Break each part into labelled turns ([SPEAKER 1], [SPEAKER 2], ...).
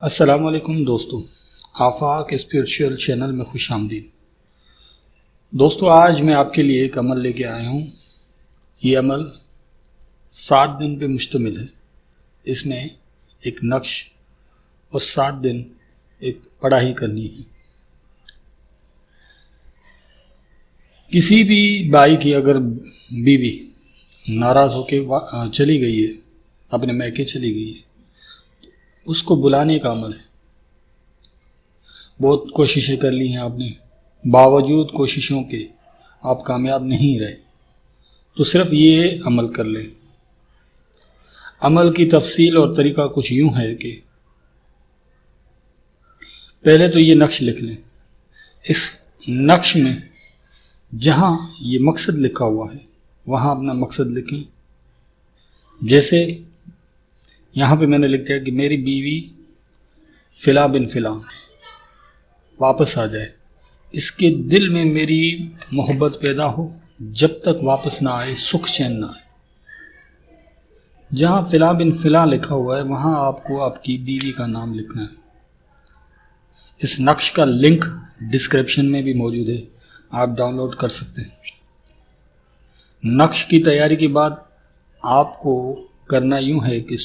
[SPEAKER 1] السلام علیکم دوستو، آفاق اسپریچول چینل میں خوش آمدید۔ دوستو، آج میں آپ کے لیے ایک عمل لے کے آیا ہوں۔ یہ عمل 7 دن پہ مشتمل ہے۔ اس میں ایک نقش اور 7 دن ایک پڑھائی کرنی ہے۔ کسی بھی بھائی کی اگر بیوی ناراض ہو کے چلی گئی ہے، اپنے میکے چلی گئی ہے، اس کو بلانے کا عمل ہے۔ بہت کوششیں کر لی ہیں آپ نے، باوجود کوششوں کے آپ کامیاب نہیں رہے، تو صرف یہ عمل کر لیں۔ عمل کی تفصیل اور طریقہ کچھ یوں ہے کہ پہلے تو یہ نقش لکھ لیں۔ اس نقش میں جہاں یہ مقصد لکھا ہوا ہے وہاں اپنا مقصد لکھیں۔ جیسے یہاں پہ میں نے لکھ دیا کہ میری بیوی فلاں بن فلاں واپس آ جائے، اس کے دل میں میری محبت پیدا ہو، جب تک واپس نہ آئے سکھ چین نہ آئے۔ جہاں فلاں بن فلاں لکھا ہوا ہے وہاں آپ کو آپ کی بیوی کا نام لکھنا ہے۔ اس نقش کا لنک ڈسکرپشن میں بھی موجود ہے، آپ ڈاؤن لوڈ کر سکتے ہیں۔ نقش کی تیاری کے بعد آپ کو کرنا یوں ہے کہ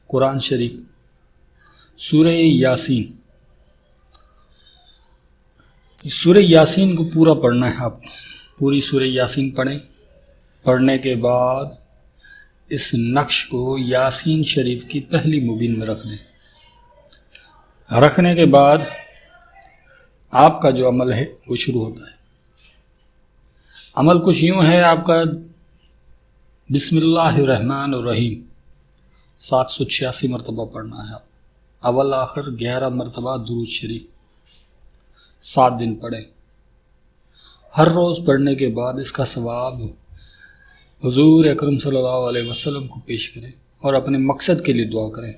[SPEAKER 1] قرآن شریف سورہ یاسین کو پورا پڑھنا ہے۔ آپ پوری سورہ یاسین پڑھیں۔ پڑھنے کے بعد اس نقش کو یاسین شریف کی پہلی مبین میں رکھ دیں۔ رکھنے کے بعد آپ کا جو عمل ہے وہ شروع ہوتا ہے۔ عمل کچھ یوں ہے، آپ کا بسم اللہ الرحمن الرحیم 786 مرتبہ پڑھنا ہے۔ اول آخر 11 مرتبہ درود شریف 7 دن پڑھیں۔ ہر روز پڑھنے کے بعد اس کا ثواب حضور اکرم صلی اللہ علیہ وسلم کو پیش کریں اور اپنے مقصد کے لیے دعا کریں۔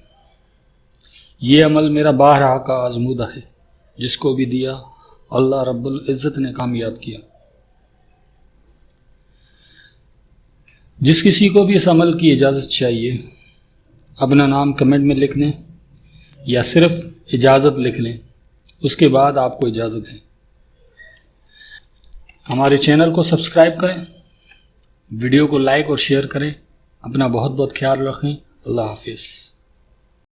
[SPEAKER 1] یہ عمل میرا بارہا کا آزمودہ ہے، جس کو بھی دیا اللہ رب العزت نے کامیاب کیا۔ جس کسی کو بھی اس عمل کی اجازت چاہیے، اپنا نام کمنٹ میں لکھ لیں یا صرف اجازت لکھ لیں، اس کے بعد آپ کو اجازت ہے۔ ہمارے چینل کو سبسکرائب کریں، ویڈیو کو لائک اور شیئر کریں۔ اپنا بہت بہت خیال رکھیں۔ اللہ حافظ۔